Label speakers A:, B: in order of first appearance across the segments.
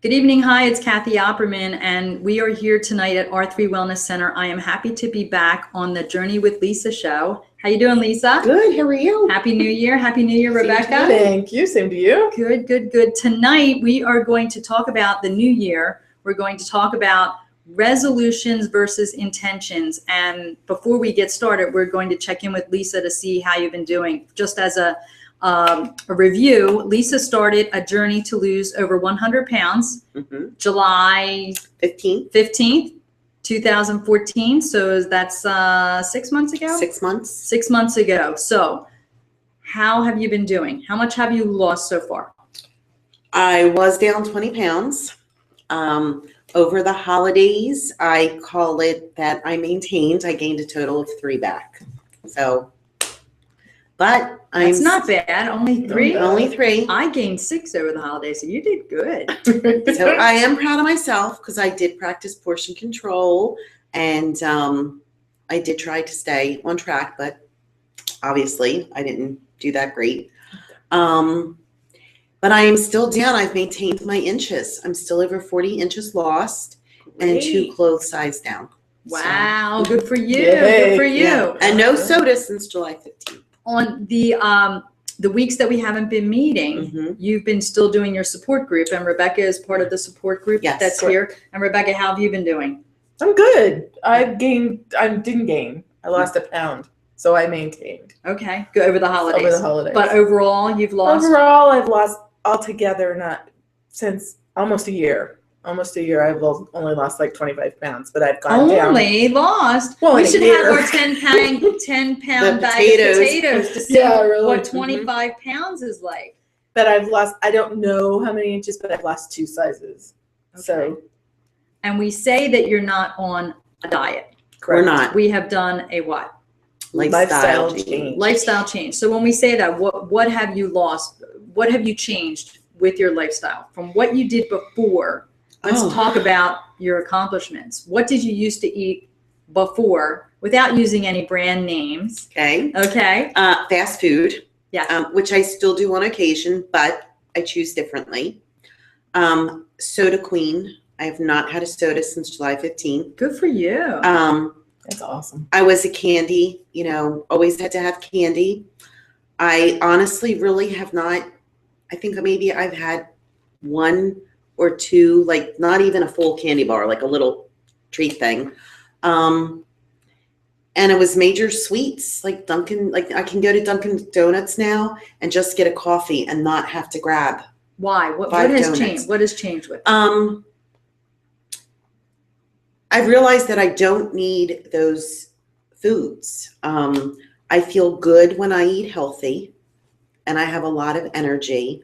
A: Good evening. Hi, it's Kathy Opperman, and we are here tonight at R3 Wellness Center. I am happy to be back on the Journey with Lisa show. How you doing, Lisa?
B: Good. How are you?
A: Happy New Year. Happy New Year, Rebecca.
B: Thank you. Same to you.
A: Good, good, good. Tonight, we are going to talk about the new year. We're going to talk about resolutions versus intentions. And before we get started, we're going to check in with Lisa to see how you've been doing. Just as a review, Lisa started a journey to lose over 100 pounds, July 15th, 2014. So that's 6 months ago?
B: 6 months.
A: 6 months ago. So how have you been doing? How much have you lost so far?
B: I was down 20 pounds. Over the holidays, I call it that I maintained. I gained a total of 3 back. So, but
A: It's not bad. Only 3?
B: Only 3.
A: I gained 6 over the holidays, so you did good.
B: So I am proud of myself because I did practice portion control, and I did try to stay on track, but obviously I didn't do that great. But I am still down. I've maintained my inches. I'm still over 40 inches lost and 2 clothes size down.
A: Wow, good for you.
B: Yay.
A: Good for you.
B: Yeah. And no soda since July 15th.
A: On the weeks that we haven't been meeting, you've been still doing your support group, and Rebecca is part of the support group that's here. And Rebecca, how have you been doing?
C: I'm good. I didn't gain. I lost a pound, so I maintained.
A: Okay, good over the holidays.
C: Over the holidays.
A: But overall, you've lost?
C: Overall, I've lost altogether, not since almost a year. Almost a year, I've only lost like 25 pounds, but I've gone down.
A: Only lost?
C: Well,
A: we should
C: have
A: our 10-pound bag of potatoes to see what 25 pounds is like.
C: But I've lost, I don't know how many inches, but I've lost 2 sizes.
A: Okay.
C: So.
A: And we say that you're not on a diet.
C: Correct.
B: We're not.
A: We have done a what?
B: Lifestyle change.
A: Lifestyle change. So when we say that, what have you lost? What have you changed with your lifestyle from what you did before? Let's talk about your accomplishments. What did you used to eat before without using any brand names?
B: Okay.
A: Okay.
B: Fast food.
A: Yes.
B: Which I still do on occasion, but I choose differently. Soda Queen. I have not had a soda since July 15th.
A: Good for you.
C: That's awesome.
B: I was a candy, always had to have candy. I honestly really have not. I think maybe I've had 1 or 2, like not even a full candy bar, like a little treat thing. And it was major sweets, like Dunkin', like I can go to Dunkin' Donuts now and just get a coffee and not have to grab.
A: Why? What has
B: donuts.
A: changed? What has changed with it?
B: I've realized that I don't need those foods. I feel good when I eat healthy and I have a lot of energy.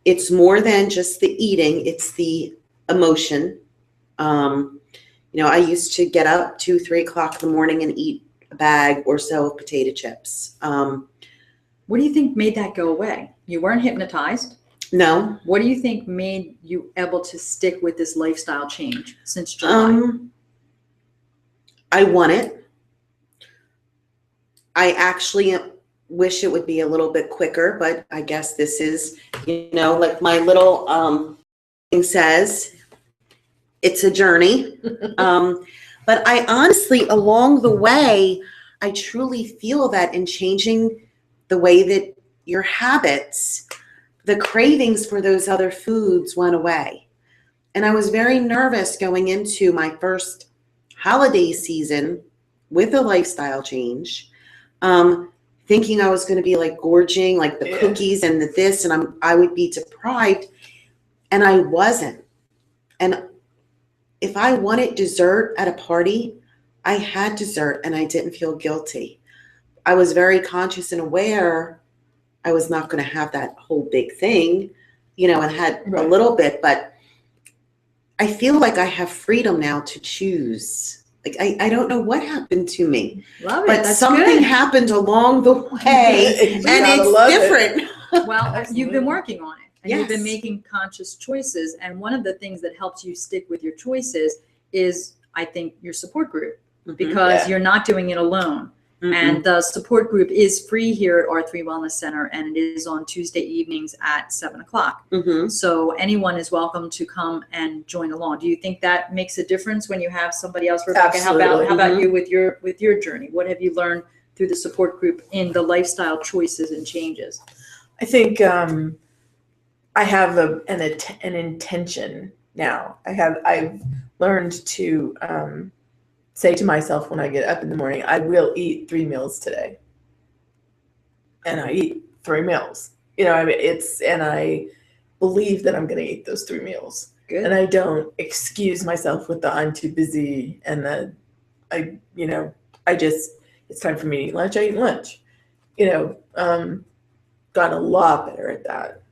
B: It's more than just the eating, it's the emotion. I used to get up 2-3 o'clock in the morning and eat a bag or so of potato chips.
A: What do you think made that go away? You weren't hypnotized?
B: No.
A: What do you think made you able to stick with this lifestyle change since July?
B: I want it. I actually wish it would be a little bit quicker, but I guess this is, like my little thing says, it's a journey. But I honestly, along the way, I truly feel that in changing the way that your habits, the cravings for those other foods went away. And I was very nervous going into my first holiday season with a lifestyle change, thinking I was going to be like gorging, like the cookies and the this, and I would be deprived, and I wasn't. And if I wanted dessert at a party, I had dessert and I didn't feel guilty. I was very conscious and aware I was not going to have that whole big thing, and had a little bit, but I feel like I have freedom now to choose. Like, I don't know what happened to me,
A: Love it.
B: but
A: That's
B: something
A: good.
B: happened along the way, and it's different.
A: Well, you've been working on it. And you've been
B: Yes.
A: making conscious choices. And one of the things that helps you stick with your choices is, I think, your support group, because you're not doing it alone. And the support group is free here at R3 Wellness Center, and it is on Tuesday evenings at 7 o'clock.
B: Mm-hmm.
A: So anyone is welcome to come and join along. Do you think that makes a difference when you have somebody else, Rebecca?
C: Absolutely.
A: How about you with your journey? What have you learned through the support group in the lifestyle choices and changes?
C: I think I have an intention now. I've learned to say to myself when I get up in the morning, I will eat 3 meals today. And I eat 3 meals. I mean, and I believe that I'm going to eat those 3 meals.
A: Good.
C: And I don't excuse myself with the I'm too busy and it's time for me to eat lunch. I eat lunch. Got a lot better at that.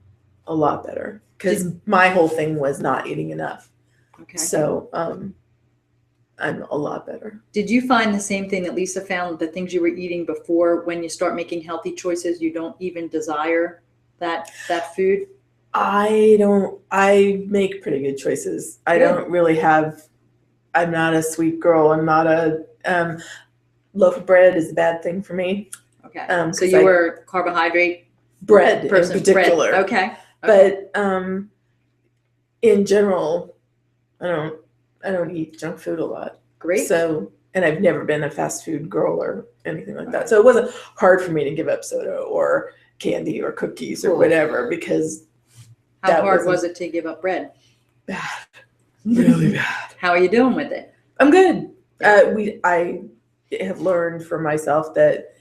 C: A lot better. Because my whole thing was not eating enough.
A: Okay.
C: So I'm a lot better.
A: Did you find the same thing that Lisa found, the things you were eating before, when you start making healthy choices, you don't even desire that food?
C: I make pretty good choices. I don't really I'm not a sweet girl. I'm not loaf of bread is a bad thing for me.
A: Okay. So you were carbohydrate
C: bread
A: person,
C: in particular.
A: Bread. Okay.
C: But in general, I don't eat junk food a lot.
A: Great.
C: So, and I've never been a fast food girl or anything like that. So it wasn't hard for me to give up soda or candy or cookies or whatever, because
A: how hard was it to give up bread?
C: Bad. Really bad.
A: How are you doing with it?
C: I'm good. I have learned for myself that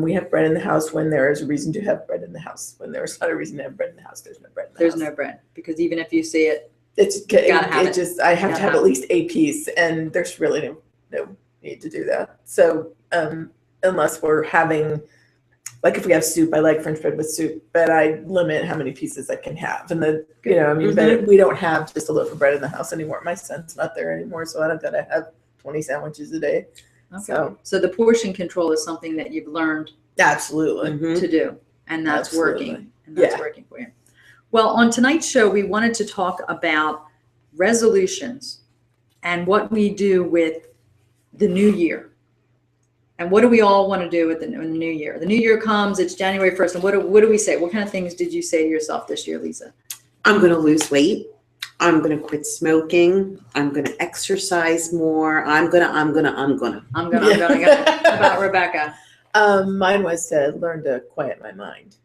C: we have bread in the house when there is a reason to have bread in the house. When there's not a reason to have bread in the house, there's no bread in the house.
A: There's no bread, because even if you see it,
C: I have to have at least a piece, and there's really no need to do that. So unless we're having, like if we have soup, I like French bread with soup, but I limit how many pieces I can have. And but we don't have just a loaf of bread in the house anymore. My son's not there anymore, so I don't gotta have 20 sandwiches a day.
A: Okay. So the portion control is something that you've learned
C: Absolutely
A: to do, and that's
C: Absolutely.
A: working. And that's working for you. Well, on tonight's show, we wanted to talk about resolutions and what we do with the new year. And what do we all want to do with the new year? The new year comes, it's January 1st. And what do we say? What kind of things did you say to yourself this year, Lisa?
B: I'm going to lose weight. I'm going to quit smoking. I'm going to exercise more. I'm going to.
A: How about Rebecca?
C: Mine was to learn to quiet my mind.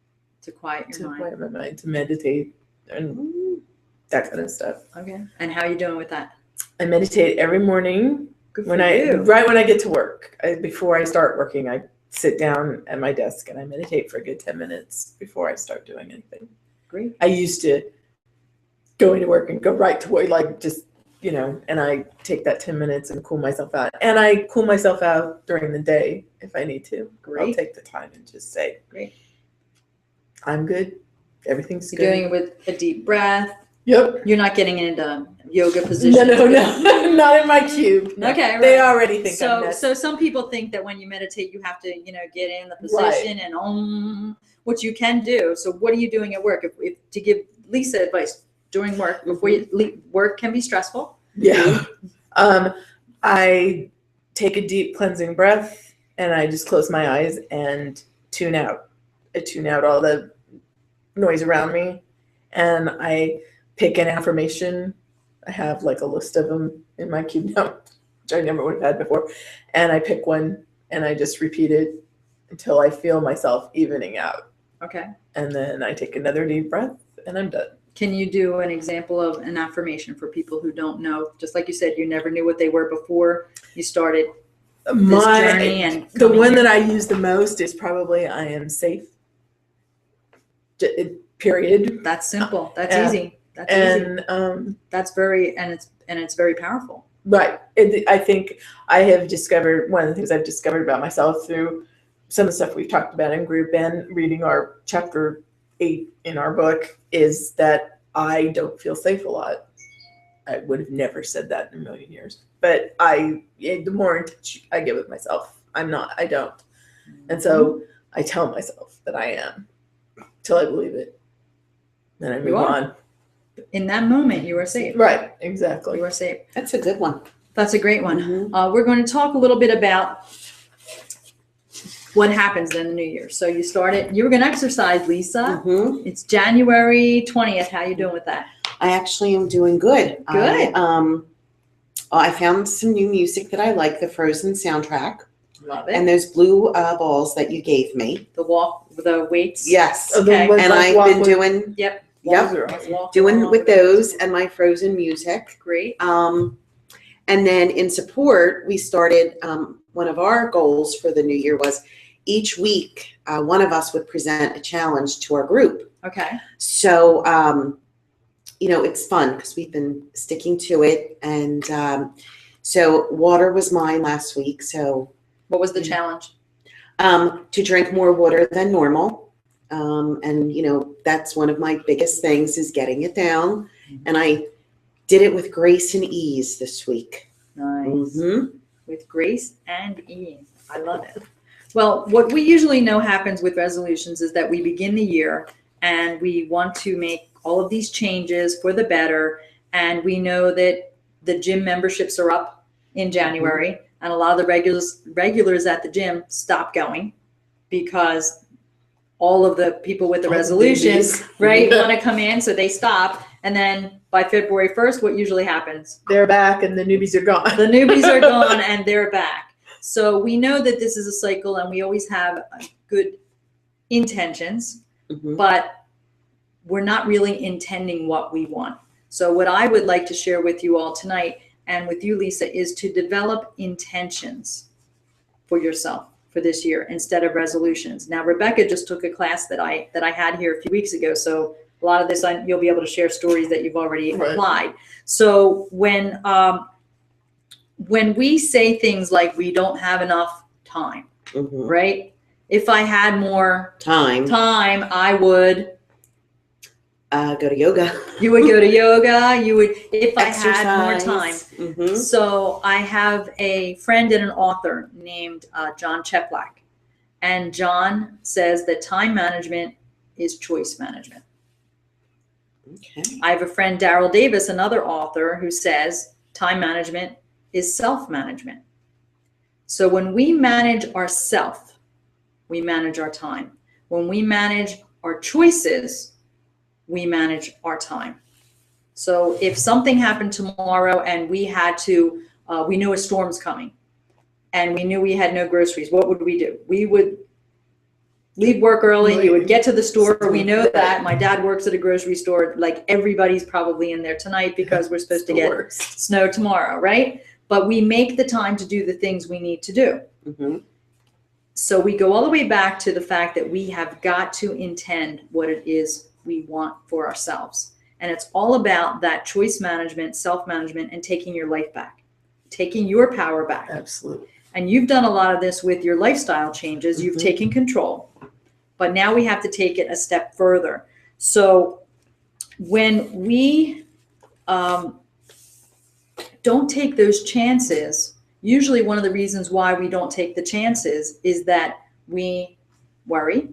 A: To quiet your mind.
C: To meditate and that kind of stuff.
A: Okay. And how are you doing with that?
C: I meditate every morning
A: When
C: I get to work. Before I start working, I sit down at my desk and I meditate for a good 10 minutes before I start doing anything.
A: Great.
C: I used to go into work and go right to work, and I take that 10 minutes and cool myself out. And I cool myself out during the day if I need to.
A: Great.
C: I'll take the time and just say,
A: great.
C: I'm good. Everything's
A: You're
C: good.
A: doing it with a deep breath.
C: Yep.
A: You're not getting into yoga position.
C: No, not in my cube. No.
A: Okay, right.
C: They already think I'm
A: So
C: nuts.
A: some people think that when you meditate, you have to, get in the position and what you can do. So what are you doing at work? If to give Lisa advice during work, before you leave, work can be stressful.
C: Yeah. I take a deep cleansing breath and I just close my eyes and tune out. I tune out all the noise around me, and I pick an affirmation. I have like a list of them in my cube now, which I never would have had before. And I pick one and I just repeat it until I feel myself evening out.
A: Okay.
C: And then I take another deep breath and I'm done.
A: Can you do an example of an affirmation for people who don't know? Just like you said, you never knew what they were before you started this journey. And
C: the one that I use the most is probably I am safe. Period.
A: That's simple. That's
C: Yeah.
A: easy. That's easy.
C: And
A: That's it's very powerful.
C: right. I think I have discovered, one of the things I've discovered about myself through some of the stuff we've talked about in group and reading our chapter 8 in our book, is that I don't feel safe a lot. I would have never said that in a million years. But the more in touch I get with myself, I don't. And so I tell myself that I am till I believe it. Then I move on.
A: In that moment, you are safe.
C: Right, exactly.
A: You are safe.
B: That's a good one.
A: That's a great one.
B: Mhm.
A: We're going to talk a little bit about what happens in the new year? So you started, you were going to exercise, Lisa.
B: Mhm.
A: It's January 20th. How you doing with that?
B: I actually am doing good.
A: Good.
B: I found some new music that I like, the Frozen soundtrack,
A: Love
B: and
A: it.
B: those blue balls that you gave me.
A: The weights.
B: Yes.
C: Oh, the
A: Okay.
C: ones
B: And
C: like
B: I've
C: walk
B: been
C: with
B: doing,
A: Yep.
B: yep,
C: walls or-
A: Walk
B: doing
A: along
B: with
A: the-
B: those and my Frozen music.
A: Great.
B: And then in support, we started, one of our goals for the new year was each week, one of us would present a challenge to our group.
A: Okay.
B: So, it's fun because we've been sticking to it. And so water was mine last week. So
A: What was the challenge?
B: to drink more water than normal. And that's one of my biggest things is getting it down. And I did it with grace and ease this week.
A: Nice.
B: Mhm.
A: With grace and ease. I love it. Well, what we usually know happens with resolutions is that we begin the year and we want to make all of these changes for the better. And we know that the gym memberships are up in January, and a lot of the regulars at the gym stop going because all of the people with the
C: All the
A: resolutions,
C: newbies.
A: right,
C: Yeah.
A: want to come in, so they stop. And then by February 1st, what usually happens?
C: They're back and the newbies are gone.
A: The newbies are gone and they're back. So we know that this is a cycle and we always have good intentions,
B: Mhm.
A: but we're not really intending what we want. So what I would like to share with you all tonight and with you, Lisa, is to develop intentions for yourself for this year instead of resolutions. Now, Rebecca just took a class that I had here a few weeks ago. So a lot of this, you'll be able to share stories that you've already
C: Right.
A: applied. So when we say things like we don't have enough time,
B: Mhm.
A: right? If I had more
B: Time.
A: I would.
B: Go to yoga.
A: You would go to yoga. You would, if I had more time.
B: Mhm.
A: So I have a friend and an author named John Cheplack. And John says that time management is choice management.
B: Okay.
A: I have a friend, Daryl Davis, another author, who says time management is self-management. So when we manage ourself, we manage our time. When we manage our choices, we manage our time. So if something happened tomorrow and we had to, we knew a storm's coming and we knew we had no groceries, what would we do? We would leave work early. You would get to the store. We know that. My dad works at a grocery store. Like everybody's probably in there tonight because we're supposed to
C: The
A: get
C: worst.
A: snow tomorrow, right? But we make the time to do the things we need to do.
B: Mhm.
A: So we go all the way back to the fact that we have got to intend what it is we want for ourselves. And it's all about that choice management, self-management, and taking your life back, taking your power back.
C: Absolutely.
A: And you've done a lot of this with your lifestyle changes. You've
B: Mhm.
A: taken control, but now we have to take it a step further. So when we don't take those chances, usually one of the reasons why we don't take the chances is that we worry,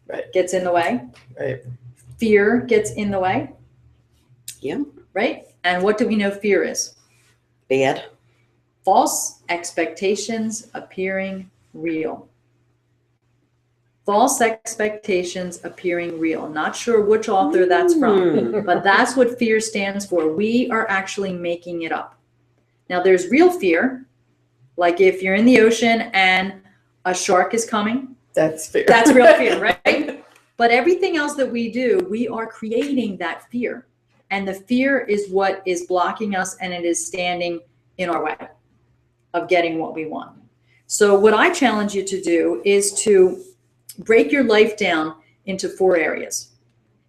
C: Right.
A: gets in the way.
C: Right.
A: Fear gets in the way.
B: Yeah.
A: Right? And what do we know fear is?
B: Bad.
A: False expectations appearing real. False expectations appearing real. Not sure which author that's from, but that's what fear stands for. We are actually making it up. Now, there's real fear, like if you're in the ocean and a shark is coming,
C: That's fair.
A: that's real fear, right? But everything else that we do, we are creating that fear. And the fear is what is blocking us, and it is standing in our way of getting what we want. So what I challenge you to do is to break your life down into 4 areas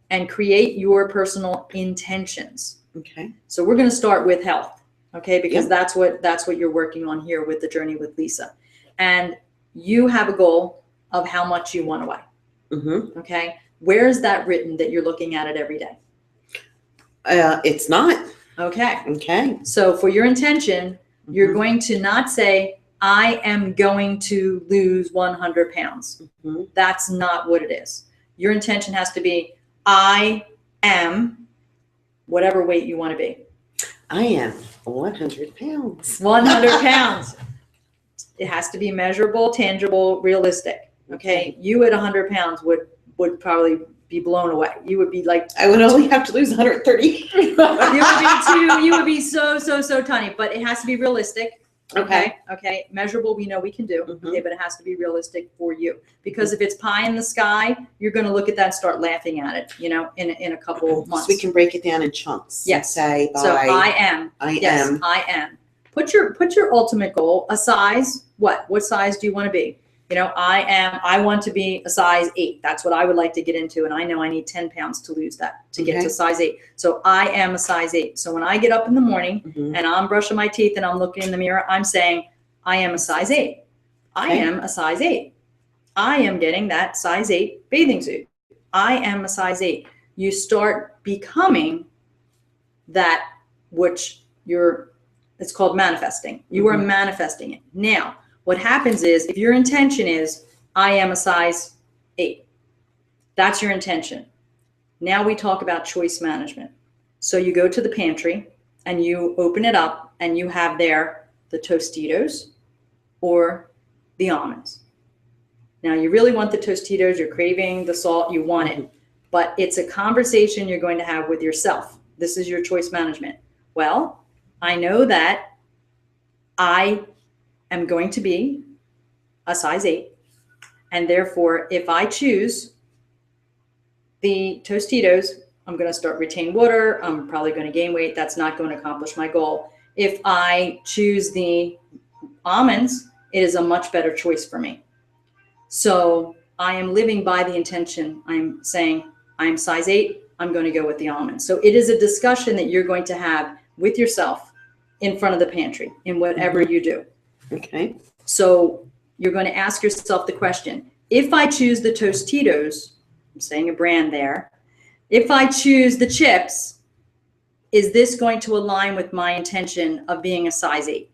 A: and create your personal intentions.
B: Okay.
A: So we're going to start with health, okay? Because
B: Yep.
A: that's what you're working on here with the Journey with Lisa. And you have a goal of how much you want to weigh,
B: Mhm.
A: okay? Where is that written that you're looking at it every day?
B: It's not.
A: Okay.
B: Okay.
A: So for your intention, you're
B: Mhm.
A: going to not say, I am going to lose 100 pounds.
B: Mhm.
A: That's not what it is. Your intention has to be, I am whatever weight you want to be.
B: I am 100 pounds.
A: 100 pounds. It has to be measurable, tangible, realistic. Okay. You at 100 pounds would probably be blown away. You would be like,
B: I would only have to lose 130.
A: you would be so tiny, but it has to be realistic.
B: Okay.
A: Okay. Measurable, we know we can do.
B: Mhm.
A: Okay, but it has to be realistic for you. Because if it's pie in the sky, you're going to look at that and start laughing at it, you know, in a couple
B: So
A: months.
B: we can break it down in chunks.
A: Yes.
B: Say by
A: So I am. Yes,
B: am.
A: I am. Put your ultimate goal, a size. What size do you want to be? You know, I want to be a size 8. That's what I would like to get into. And I know I need 10 pounds to lose that, to get
B: Okay.
A: to size 8. So I am a size 8. So when I get up in the morning
B: Mhm.
A: and I'm brushing my teeth and I'm looking in the mirror, I'm saying, I am a size 8. I
B: Okay.
A: am a size 8. I am getting that size 8 bathing suit. I am a size 8. You start becoming that which it's called manifesting. You are manifesting it. Now, what happens is if your intention is, I am a size 8, that's your intention. Now we talk about choice management. So you go to the pantry and you open it up and you have there the Tostitos or the almonds. Now you really want the Tostitos, you're craving the salt, you want it, but it's a conversation you're going to have with yourself. This is your choice management. Well, I know that I am going to be a size 8. And therefore, if I choose the Tostitos, I'm going to start retain water. I'm probably going to gain weight. That's not going to accomplish my goal. If I choose the almonds, it is a much better choice for me. So I am living by the intention. I'm saying I'm size 8. I'm going to go with the almonds. So it is a discussion that you're going to have with yourself in front of the pantry in whatever you do.
B: Okay.
A: So you're going to ask yourself the question, if I choose the Tostitos, I'm saying a brand there, if I choose the chips, is this going to align with my intention of being a size 8?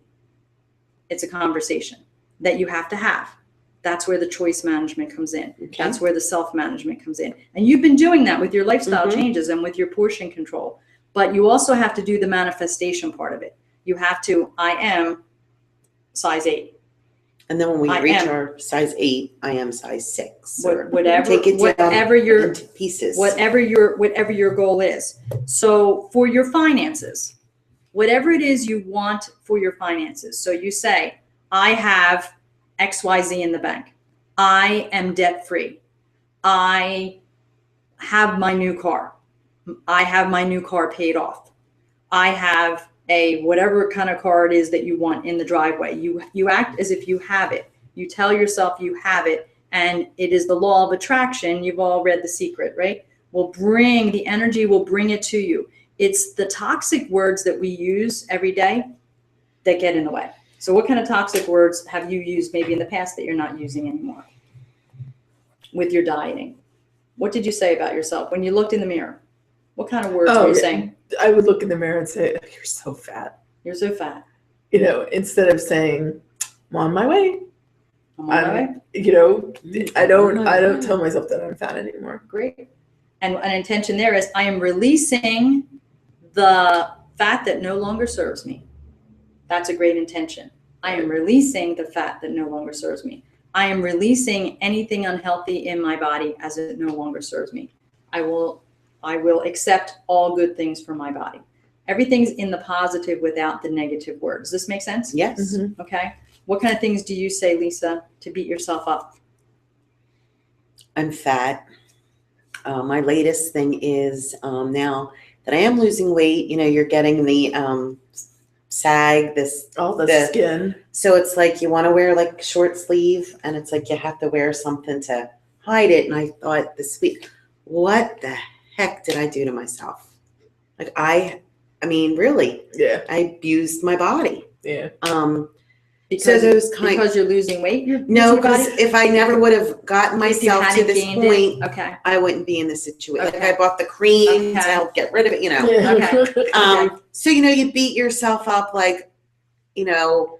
A: It's a conversation that you have to have. That's where the choice management comes in.
B: Okay.
A: That's where the self-management comes in. And you've been doing that with your lifestyle
B: Mhm.
A: changes and with your portion control. But you also have to do the manifestation part of it. You have to, I am size 8.
B: And then when we
A: I
B: reach
A: am.
B: our size 8, I am size 6. Or
A: Whatever,
B: take it down
A: whatever your
B: into pieces.
A: whatever your goal is. So for your finances, whatever it is you want for your finances. So you say, I have XYZ in the bank. I am debt free. I have my new car. I have my new car paid off. I have a whatever kind of car it is that you want in the driveway. You act as if you have it. You tell yourself you have it, and it is the law of attraction. You've all read The Secret, right? The energy will bring it to you. It's the toxic words that we use every day that get in the way. So what kind of toxic words have you used maybe in the past that you're not using anymore with your dieting? What did you say about yourself when you looked in the mirror? What kind of words were you saying?
C: I would look in the mirror and say, "You're so fat."
A: You're so fat.
C: You know, instead of saying, "I'm on my way."
A: I'm on my way.
C: You know, I don't tell myself that I'm fat anymore.
A: Great. And an intention there is I am releasing the fat that no longer serves me. That's a great intention. I am releasing the fat that no longer serves me. I am releasing anything unhealthy in my body as it no longer serves me. I will accept all good things for my body. Everything's in the positive without the negative words. Does this make sense?
B: Yes.
C: Mhm.
A: Okay. What kind of things do you say, Lisa, to beat yourself up?
B: I'm fat. My latest thing is now that I am losing weight, you know, you're getting the sag,
C: All the
B: The-
C: skin.
B: so it's like you want to wear like short sleeve and it's like you have to wear something to hide it. And I thought this week, what the heck did I do to myself? Like I mean, really,
C: Yeah,
B: I abused my body.
C: yeah.
B: So those kind
A: because you're losing weight. You're
B: no,
A: losing your body?
B: because if I never would have gotten
A: If you
B: myself to
A: hadn't
B: this
A: gained
B: point,
A: it. Okay.
B: I wouldn't be in this situation. Like
A: Okay.
B: I bought the cream
A: Okay.
B: to help get rid of it, you know.
C: Yeah.
B: So you know, you beat yourself up like, you know,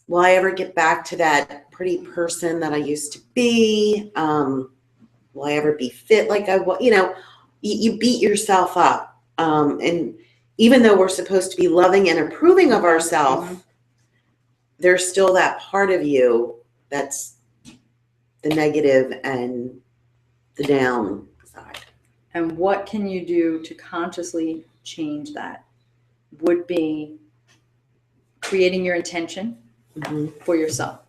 B: will I ever get back to that pretty person that I used to be? Will I ever be fit like I was? You know, you beat yourself up. And even though we're supposed to be loving and approving of ourselves, there's still that part of you that's the negative and the down side.
A: And what can you do to consciously change that? Would be creating your intention for yourself.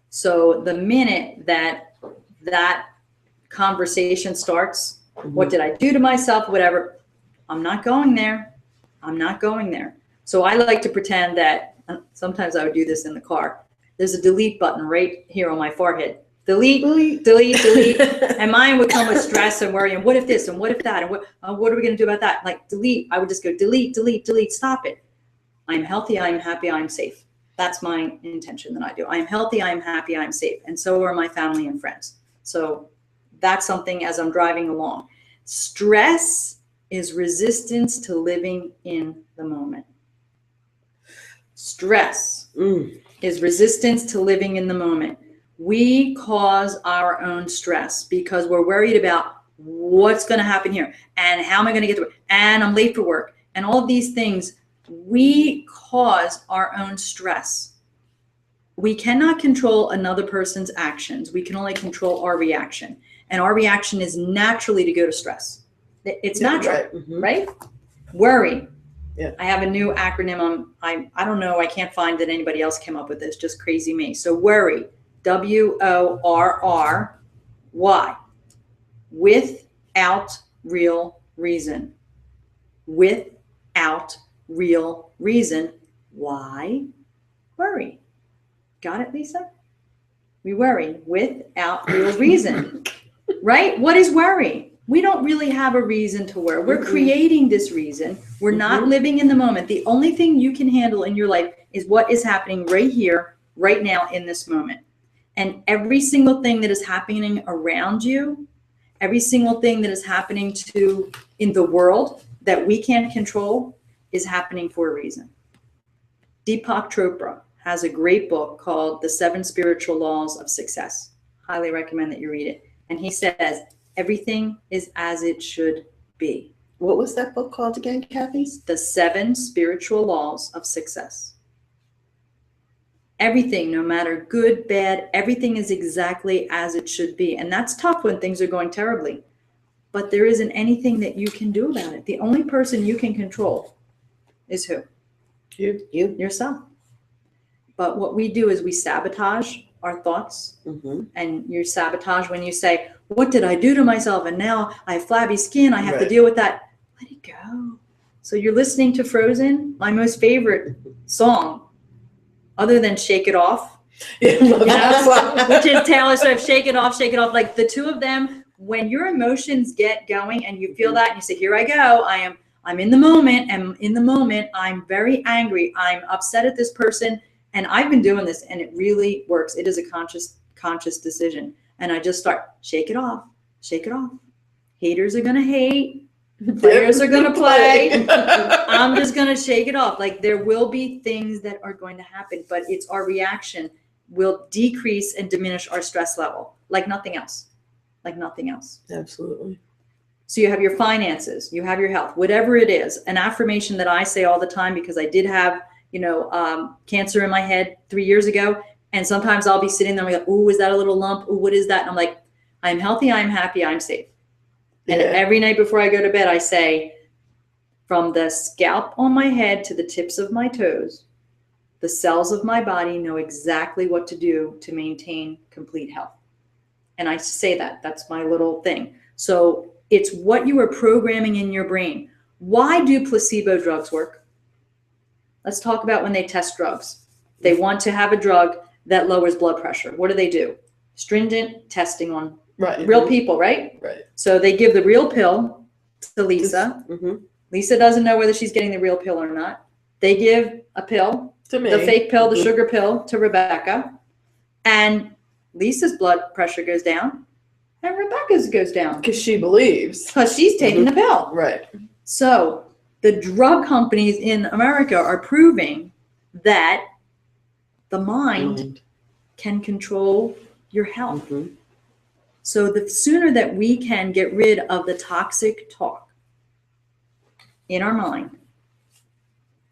A: So the minute that conversation starts, what did I do to myself, whatever, I'm not going there. I'm not going there. So I like to pretend that, sometimes I would do this in the car. There's a delete button right here on my forehead. Delete, delete, delete. And mine would come with stress and worry. And what if this? And what if that? And what are we going to do about that? Like delete. I would just go delete, delete, delete. Stop it. I'm healthy. I'm happy. I'm safe. That's my intention that I do. I'm healthy. I'm happy. I'm safe. And so are my family and friends. So that's something as I'm driving along. Stress is resistance to living in the moment. Stress is resistance to living in the moment. We cause our own stress because we're worried about what's going to happen here and how am I going to get to work and I'm late for work and all of these things. We cause our own stress. We cannot control another person's actions. We can only control our reaction. And our reaction is naturally to go to stress. It's natural, right? Worry.
C: Yeah.
A: I have a new acronym. I don't know. I can't find that anybody else came up with this. Just crazy me. So worry, WORRY, without real reason. Without real reason. Why worry? Got it, Lisa? We worry without real reason, right? What is worry? We don't really have a reason to worry. We're creating this reason. We're not living in the moment. The only thing you can handle in your life is what is happening right here, right now, in this moment. And every single thing that is happening around you, every single thing that is happening in the world that we can't control is happening for a reason. Deepak Chopra has a great book called The 7 Spiritual Laws of Success. Highly recommend that you read it. And he says, everything is as it should be.
B: What was that book called again, Kathy?
A: The 7 Spiritual Laws of Success. Everything, no matter good, bad, everything is exactly as it should be. And that's tough when things are going terribly. But there isn't anything that you can do about it. The only person you can control is who?
C: You.
A: Yourself. But what we do is we sabotage our thoughts. And you sabotage when you say, what did I do to myself? And now I have flabby skin. I have to deal with that. Let it go. So you're listening to Frozen, my most favorite song, other than Shake It Off, which is Taylor Swift, Shake It Off, Shake It Off. Like the two of them, when your emotions get going and you feel that and you say, here I go, I'm in the moment, and in the moment, I'm very angry. I'm upset at this person. And I've been doing this and it really works. It is a conscious decision. And I just start, shake it off, shake it off. Haters are going to hate. Players are going to play. I'm just going to shake it off. Like there will be things that are going to happen, but it's our reaction will decrease and diminish our stress level like nothing else. Like nothing else.
C: Absolutely.
A: So you have your finances, you have your health, whatever it is. An affirmation that I say all the time because I did have cancer in my head 3 years ago. And sometimes I'll be sitting there and I'm like, ooh, is that a little lump? Ooh, what is that? And I'm like, I'm healthy, I'm happy, I'm safe. And every night before I go to bed, I say, from the scalp on my head to the tips of my toes, the cells of my body know exactly what to do to maintain complete health. And I say that, that's my little thing. So it's what you are programming in your brain. Why do placebo drugs work? Let's talk about when they test drugs. They want to have a drug that lowers blood pressure. What do? Stringent testing on real people, right?
C: Right.
A: So they give the real pill to Lisa. Lisa doesn't know whether she's getting the real pill or not. They give a pill,
C: To me.
A: the fake pill, the sugar pill, to Rebecca. And Lisa's blood pressure goes down and Rebecca's goes down.
C: Because she believes.
A: Because she's taking the pill.
C: Right.
A: So the drug companies in America are proving that the mind can control your health. So the sooner that we can get rid of the toxic talk in our mind,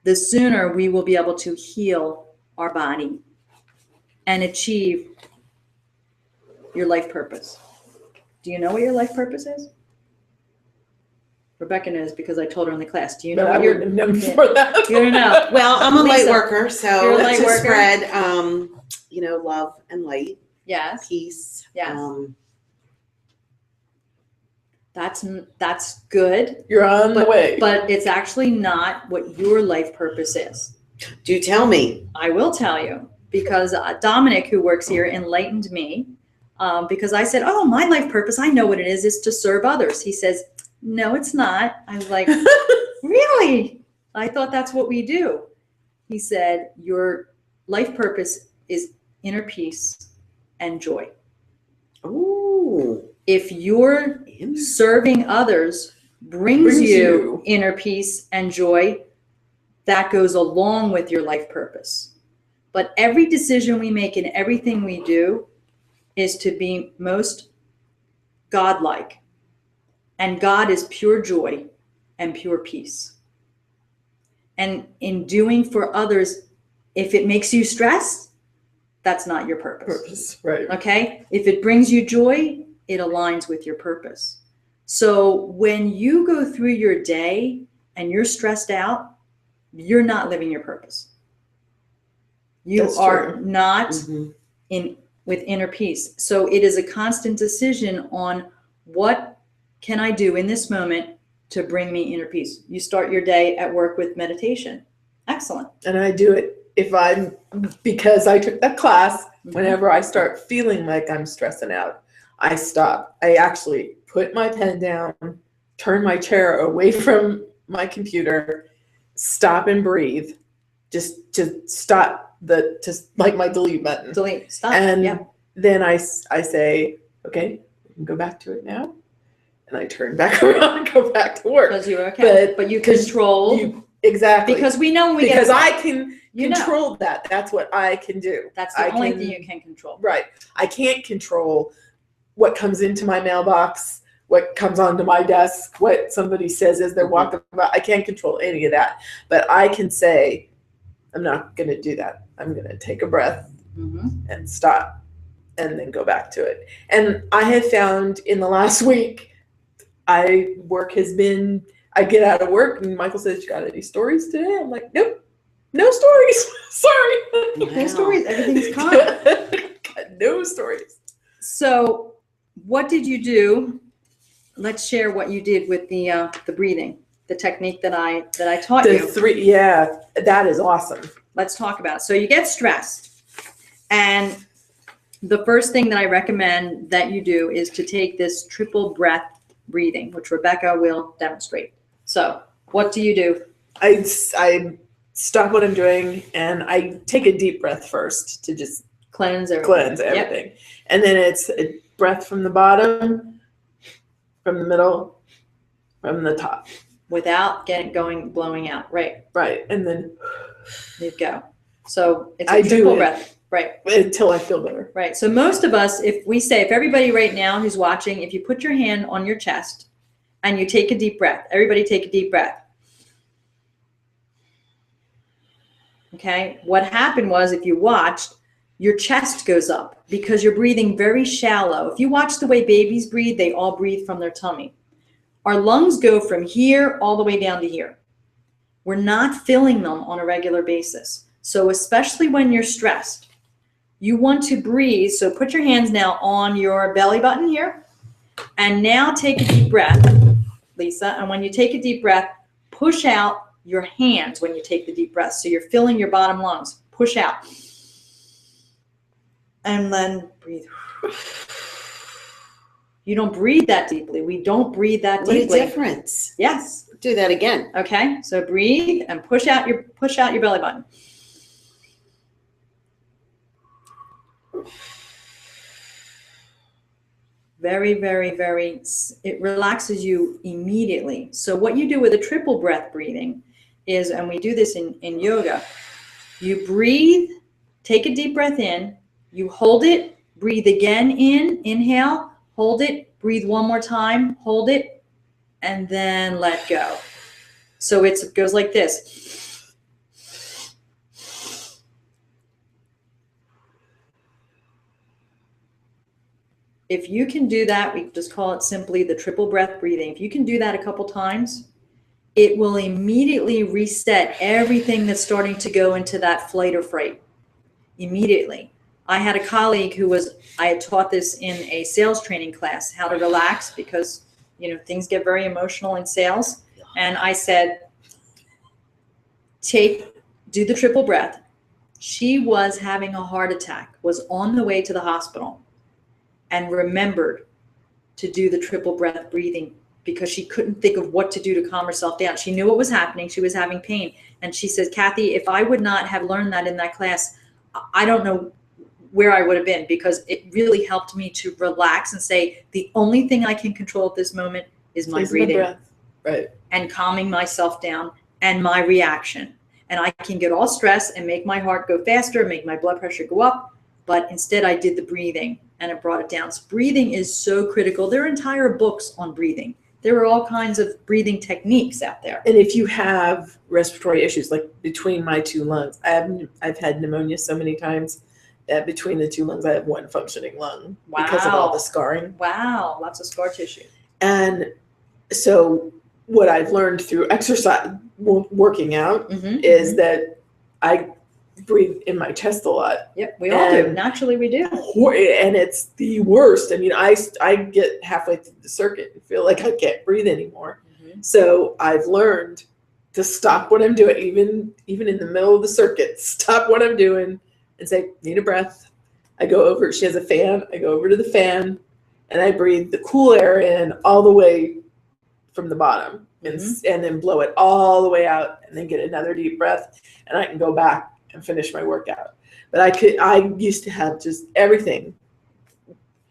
A: the sooner we will be able to heal our body and achieve your life purpose. Do you know what your life purpose is? Rebecca knows because I told her in the class. Do you know
C: But I
A: what your
C: wouldn't have known before that.
A: You don't know.
B: Well, I'm a light
A: Lisa,
B: worker,
A: you're
B: so
A: a light
B: to
A: worker?
B: spread, love and light,
A: Yes,
B: peace.
A: Yes. That's good,
C: You're on the way.
A: but it's actually not what your life purpose is.
B: Do tell me.
A: I will tell you because Dominic, who works here, enlightened me because I said, "Oh, my life purpose, I know what it is to serve others." He says, "No, it's not." I was like, "Really? I thought that's what we do." He said, "Your life purpose is inner peace and joy.
B: Ooh.
A: If you're serving others brings you inner peace and joy, that goes along with your life purpose. But every decision we make and everything we do is to be most godlike. And God is pure joy and pure peace. And in doing for others, if it makes you stressed, that's not your purpose.
C: Right.
A: Okay? If it brings you joy, it aligns with your purpose. So when you go through your day and you're stressed out, you're not living your purpose. You
C: That's
A: are
C: true.
A: not
B: Mhm.
A: with inner peace. So it is a constant decision on what can I do in this moment to bring me inner peace. You start your day at work with meditation. Excellent.
C: And I do it because I took that class, whenever I start feeling like I'm stressing out, I stop. I actually put my pen down, turn my chair away from my computer, stop and breathe, just to stop like my delete button.
A: Delete. Stop.
C: And
A: Yeah.
C: then I say, okay, we can go back to it now. And I turn back around and go back to work.
A: Because you're okay. But you control.
C: Exactly.
A: Because we know when we
C: because
A: get
C: I can
A: you know.
C: control that. That's what I can do.
A: That's the only thing you can control.
C: Right. I can't control what comes into my mailbox, what comes onto my desk, what somebody says as they're walking about. I can't control any of that. But I can say, I'm not going to do that. I'm going to take a breath and stop and then go back to it. And I have found in the last week, I get out of work and Michael says, "You got any stories today?" I'm like, "Nope, no stories." Sorry.
A: No stories. Everything's calm.
C: Got no stories.
A: So what did you do? Let's share what you did with the breathing, the technique that I taught
C: The
A: you.
C: three, yeah, that is awesome.
A: Let's talk about it. So you get stressed, and the first thing that I recommend that you do is to take this triple breath breathing, which Rebecca will demonstrate. So what do you do?
C: I stop what I'm doing and I take a deep breath first to just
A: Cleanse everything.
C: cleanse everything. And then it's a breath from the bottom, from the middle, from the top.
A: Without blowing out. Right.
C: Right. And then
A: You go. So it's
C: I
A: a
C: do
A: triple
C: it.
A: breath. Right.
C: until I feel better.
A: Right. So most of us, if everybody right now who's watching, if you put your hand on your chest and you take a deep breath, everybody take a deep breath. Okay. What happened was, if you watched, your chest goes up because you're breathing very shallow. If you watch the way babies breathe, they all breathe from their tummy. Our lungs go from here all the way down to here. We're not filling them on a regular basis. So especially when you're stressed, you want to breathe. So put your hands now on your belly button here. And now take a deep breath, Lisa. And when you take a deep breath, push out your hands when you take the deep breath. So you're filling your bottom lungs. Push out. And then breathe. You don't breathe that deeply. We don't breathe that
B: What a
A: deeply.
B: difference.
A: Yes.
B: Do that again.
A: Okay. So breathe and push out your belly button. Very, very, very, it relaxes you immediately. So what you do with a triple breath breathing is, and we do this in yoga, you breathe, take a deep breath in, you hold it, breathe again in, inhale, hold it, breathe one more time, hold it, and then let go. So it goes like this. If you can do that, we just call it simply the triple breath breathing. If you can do that a couple times, it will immediately reset everything that's starting to go into that flight or fright. Immediately. I had a colleague I had taught this in a sales training class, how to relax, because, things get very emotional in sales. And I said, do the triple breath. She was having a heart attack, was on the way to the hospital, and remembered to do the triple breath breathing because she couldn't think of what to do to calm herself down. She knew what was happening. She was having pain. And she says, Kathy, if I would not have learned that in that class, I don't know where I would have been, because it really helped me to relax and say, the only thing I can control at this moment is my breathing.
C: Breath. Right.
A: And calming myself down and my reaction. And I can get all stressed and make my heart go faster, make my blood pressure go up. But instead I did the breathing and it brought it down. So breathing is so critical. There are entire books on breathing. There are all kinds of breathing techniques out there.
C: And if you have respiratory issues, like between my two lungs, I've had pneumonia so many times that between the two lungs, I have one functioning lung because of all the scarring.
A: Wow, lots of scar tissue.
C: And so what I've learned through exercise, working out, is that I breathe in my chest a lot.
A: Yep, we all do. Naturally, we do.
C: And it's the worst. I mean, I get halfway through the circuit and feel like I can't breathe anymore. So I've learned to stop what I'm doing, even in the middle of the circuit, stop what I'm doing and say, need a breath. I go over, she has a fan, I go over to the fan and I breathe the cool air in all the way from the bottom and then blow it all the way out and then get another deep breath and I can go back and finish my workout. But I used to have just everything.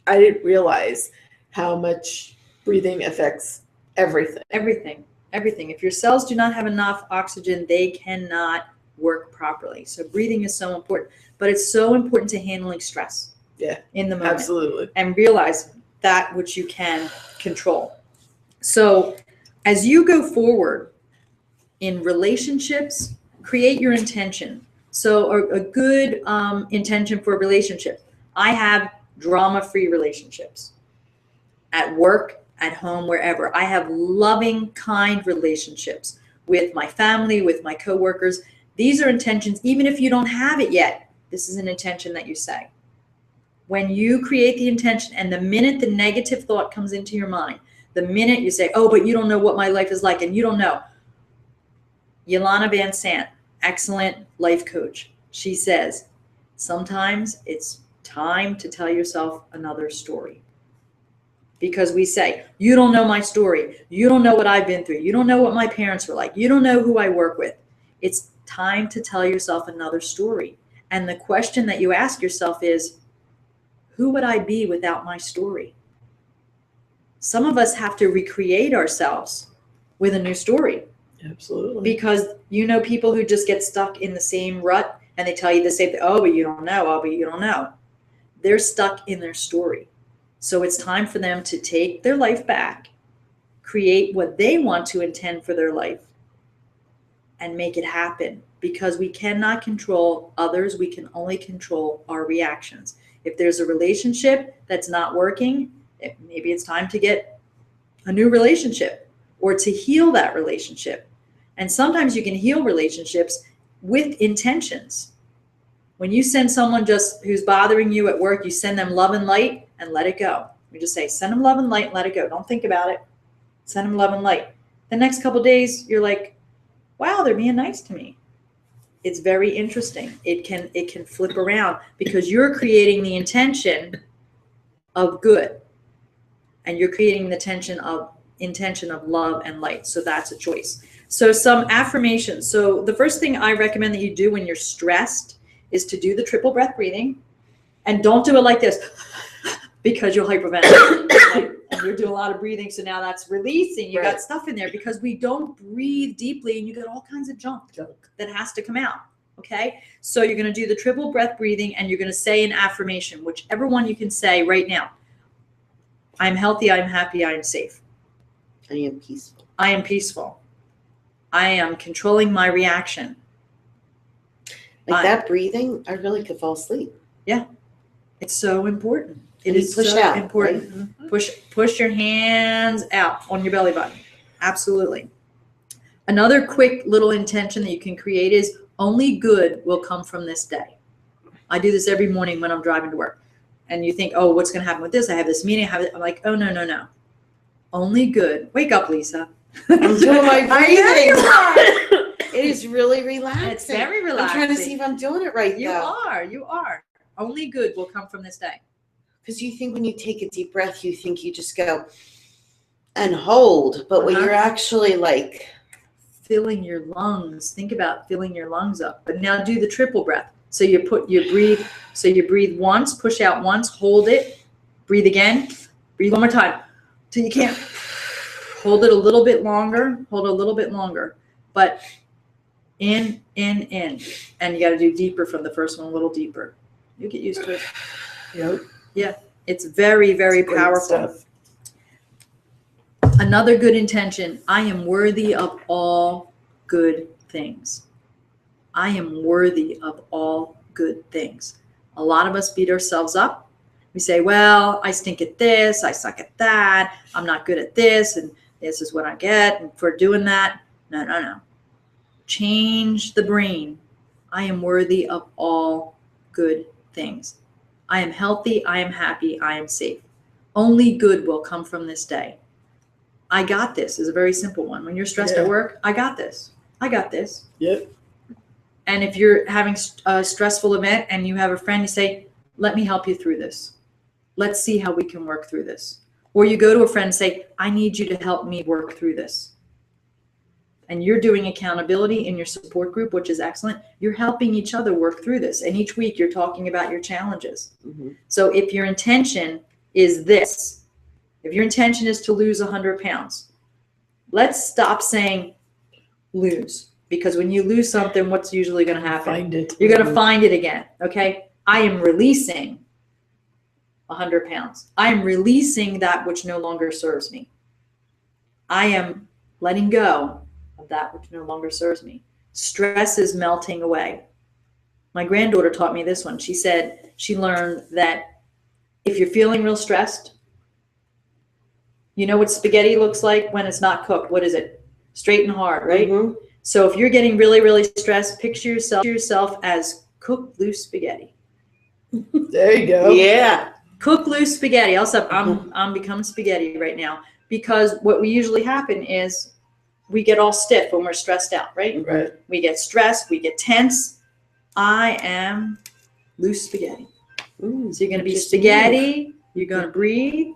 C: I didn't realize how much breathing affects everything.
A: Everything. If your cells do not have enough oxygen, they cannot work properly. So breathing is so important, but it's so important to handling stress.
C: Yeah,
A: in the moment.
C: Absolutely.
A: And realize that which you can control. So as you go forward in relationships, create your intention. So a good intention for a relationship. I have drama-free relationships at work, at home, wherever. I have loving, kind relationships with my family, with my coworkers. These are intentions, even if you don't have it yet. This is an intention that you say. When you create the intention and the minute the negative thought comes into your mind, the minute you say, oh, but you don't know what my life is like and you don't know. Yolanda Van Sant, excellent life coach. She says, sometimes it's time to tell yourself another story. Because we say, you don't know my story. You don't know what I've been through. You don't know what my parents were like. You don't know who I work with. It's time to tell yourself another story. And the question that you ask yourself is, who would I be without my story? Some of us have to recreate ourselves with a new story.
C: Absolutely.
A: Because people who just get stuck in the same rut and they tell you the same thing, oh, but you don't know, oh, but you don't know. They're stuck in their story. So it's time for them to take their life back, create what they want to intend for their life, and make it happen. Because we cannot control others, we can only control our reactions. If there's a relationship that's not working, maybe it's time to get a new relationship or to heal that relationship. And sometimes you can heal relationships with intentions. When you send someone just who's bothering you at work, you send them love and light and let it go. You just say, send them love and light and let it go. Don't think about it. Send them love and light. The next couple of days, you're like, wow, they're being nice to me. It's very interesting. It can flip around because you're creating the intention of good, and you're creating the intention of love and light. So that's a choice. So some affirmations. So the first thing I recommend that you do when you're stressed is to do the triple breath breathing, and don't do it like this because you'll hyperventilate. And you're doing a lot of breathing, so now that's releasing. You got stuff in there because we don't breathe deeply, and you got all kinds of junk that has to come out. Okay, so you're going to do the triple breath breathing, and you're going to say an affirmation, whichever one you can say right now. I'm healthy. I'm happy. I am safe.
B: I am peaceful.
A: I am peaceful. I am controlling my reaction.
B: Like that breathing, I really could fall asleep.
A: Yeah, it's so important. It
B: You
A: is
B: push
A: so
B: out,
A: important. Push your hands out on your belly button. Absolutely. Another quick little intention that you can create is only good will come from this day. I do this every morning when I'm driving to work. And you think, oh, what's going to happen with this? I have this meeting. I'm like, oh, no, no, no. Only good. Wake up, Lisa.
B: I'm doing my
A: I know you are.
B: It is really relaxing.
A: It's very
B: I'm
A: relaxing.
B: trying to see if I'm doing it right
A: You
B: though.
A: are. You are. Only good will come from this day.
B: Because you think when you take a deep breath, you think you just go and hold. But when
A: Uh-huh.
B: you're actually like,
A: Filling your lungs. Think about filling your lungs up. But now do the triple breath. So you breathe once, push out once, hold it, breathe again, breathe one more time till you can't. Hold it a little bit longer, hold a little bit longer. But in. And you got to do deeper from the first one, a little deeper. You get used to it.
C: Yep.
A: It's very, very
C: It's great
A: powerful.
C: stuff.
A: Another good intention. I am worthy of all good things. I am worthy of all good things. A lot of us beat ourselves up. We say, well, I stink at this, I suck at that, I'm not good at this, and this is what I get and for doing that. No, no, no. Change the brain. I am worthy of all good things. I am healthy, I am happy, I am safe. Only good will come from this day. I got this is a very simple one. When you're stressed at
C: Yeah.
A: work, I got this. I got this.
C: Yep.
A: And if you're having a stressful event and you have a friend, you say, let me help you through this. Let's see how we can work through this. Or you go to a friend and say, I need you to help me work through this. And you're doing accountability in your support group, which is excellent. You're helping each other work through this. And each week you're talking about your challenges.
B: mm-hmm.
A: So if your intention is this, if your intention is to lose 100 pounds, let's stop saying lose. Because when you lose something, what's usually going to happen?
C: Find it.
A: You're going to find it again. Okay. I am releasing 100 pounds. I am releasing that which no longer serves me. I am letting go of that which no longer serves me. Stress is melting away. My granddaughter taught me this one. She said she learned that if you're feeling real stressed, you know what spaghetti looks like when it's not cooked? What is it? Straight and hard, right?
B: Mm-hmm.
A: So if you're getting really, really stressed, picture yourself as cooked loose spaghetti.
C: There you go.
B: Yeah.
A: Cooked loose spaghetti. Also, I'm becoming spaghetti right now because what we usually happen is we get all stiff when we're stressed out, right?
C: Right.
A: We get stressed, we get tense. I am loose spaghetti.
B: Mm,
A: So you're going to be
B: just
A: spaghetti. You're going to breathe.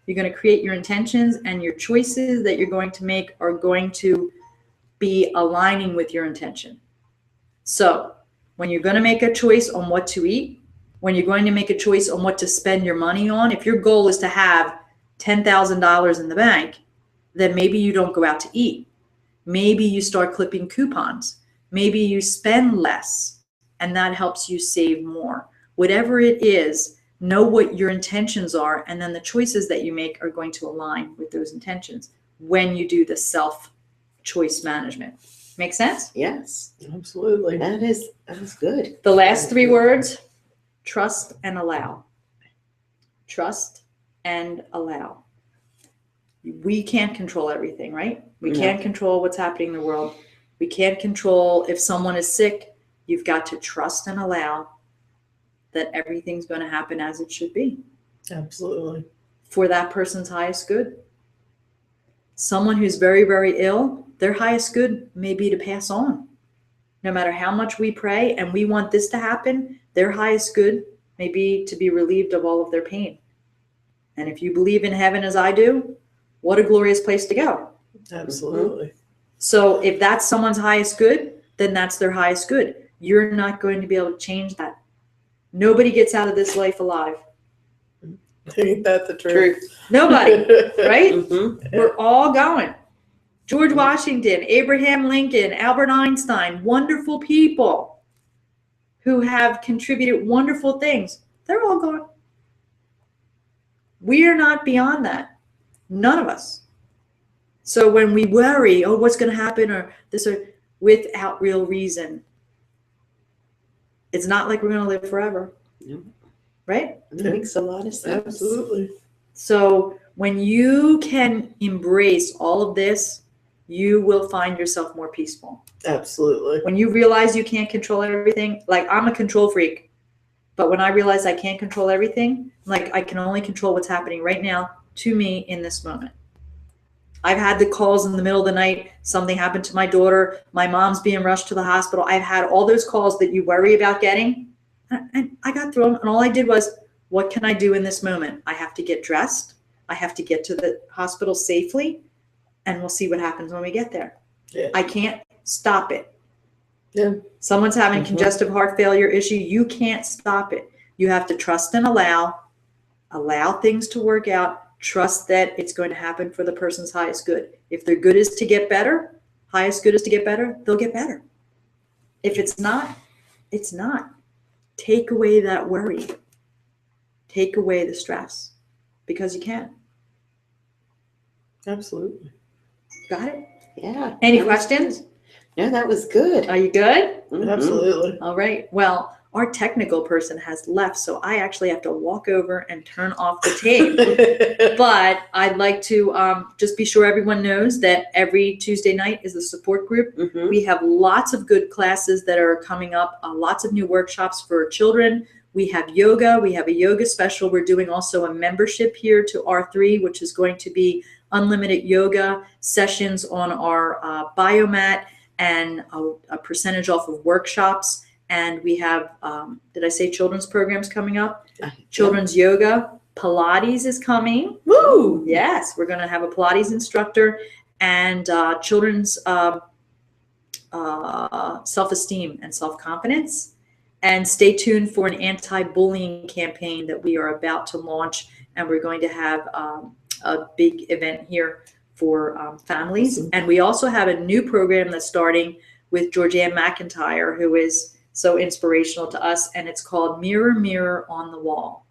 A: You're going to create your intentions, and your choices that you're going to make are going to be aligning with your intention. So when you're going to make a choice on what to eat, when you're going to make a choice on what to spend your money on, if your goal is to have $10,000 in the bank, then maybe you don't go out to eat. Maybe you start clipping coupons. Maybe you spend less, and that helps you save more. Whatever it is, know what your intentions are, and then the choices that you make are going to align with those intentions when you do the self-choice management. Make sense?
B: Yes.
C: Absolutely.
B: That is good.
A: The last three words, trust and allow. Trust and allow. We can't control everything, right? We
B: No.
A: can't control what's happening in the world. We can't control if someone is sick. You've got to trust and allow that everything's going to happen as it should be
C: Absolutely.
A: for that person's highest good. Someone who's very, very ill, their highest good may be to pass on. No matter how much we pray and we want this to happen, their highest good may be to be relieved of all of their pain. And if you believe in heaven as I do, what a glorious place to go.
C: Absolutely.
A: So if that's someone's highest good, then that's their highest good. You're not going to be able to change that. Nobody gets out of this life alive.
C: Ain't that the truth?
A: Nobody, right?
B: Mm-hmm.
A: We're all going. George Washington, Abraham Lincoln, Albert Einstein, wonderful people who have contributed wonderful things. They're all gone. We are not beyond that. None of us. So when we worry, oh, what's going to happen or this or without real reason, it's not like we're going to live forever.
B: No.
A: right?
B: That makes a lot of sense.
C: Absolutely.
A: So when you can embrace all of this, you will find yourself more peaceful.
C: Absolutely.
A: When you realize you can't control everything, like I'm a control freak, but when I realize I can't control everything, like I can only control what's happening right now to me in this moment. I've had the calls in the middle of the night, something happened to my daughter, my mom's being rushed to the hospital. I've had all those calls that you worry about getting, and I got through them, and all I did was, what can I do in this moment? I have to get dressed, I have to get to the hospital safely, and we'll see what happens when we get there.
C: Yeah.
A: I can't stop it.
C: Yeah.
A: Someone's having
B: Mhm.
A: congestive heart failure issue, you can't stop it. You have to trust and allow things to work out, trust that it's going to happen for the person's highest good. If their good is to get better, highest good is to get better, they'll get better. If it's not, it's not. Take away that worry. Take away the stress, because you can.
C: Absolutely.
A: Got it?
B: Yeah.
A: Any
B: that was
A: questions?
B: good. No, that was good.
A: Are you good?
B: Mhm.
C: Absolutely.
A: All right. Well, our technical person has left, so I actually have to walk over and turn off the tape. But I'd like to just be sure everyone knows that every Tuesday night is a support group.
B: Mhm.
A: We have lots of good classes that are coming up, lots of new workshops for children. We have yoga. We have a yoga special. We're doing also a membership here to R3, which is going to be unlimited yoga sessions on our biomat and a percentage off of workshops. And we have, did I say children's programs coming up? Children's yoga. Pilates is coming.
C: Woo!
A: Yes, we're going to have a Pilates instructor and children's self-esteem and self-confidence. And stay tuned for an anti-bullying campaign that we are about to launch. And we're going to have a big event here for families.
C: Awesome.
A: And we also have a new program that's starting with Georgianne McIntyre, who is so inspirational to us. And it's called Mirror, Mirror on the Wall.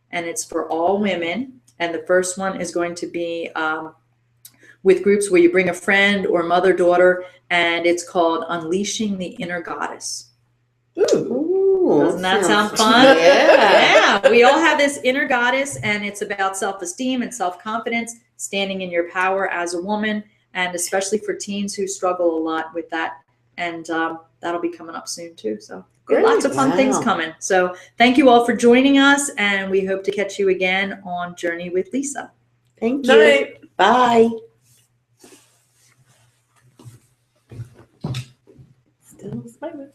A: And it's for all women. And the first one is going to be with groups where you bring a friend or mother, daughter, and it's called Unleashing the Inner Goddess.
C: Ooh.
B: Ooh,
A: Doesn't that sound
B: sounds-
A: fun?
B: Yeah.
A: Yeah, we all have this inner goddess, and it's about self-esteem and self-confidence, standing in your power as a woman, and especially for teens who struggle a lot with that. And that'll be coming up soon too. So
C: Great.
A: lots of fun things
B: Wow.
A: coming. So thank you all for joining us, and we hope to catch you again on Journey with Lisa.
B: Thank you.
C: Night.
B: Bye.
C: Still smiling.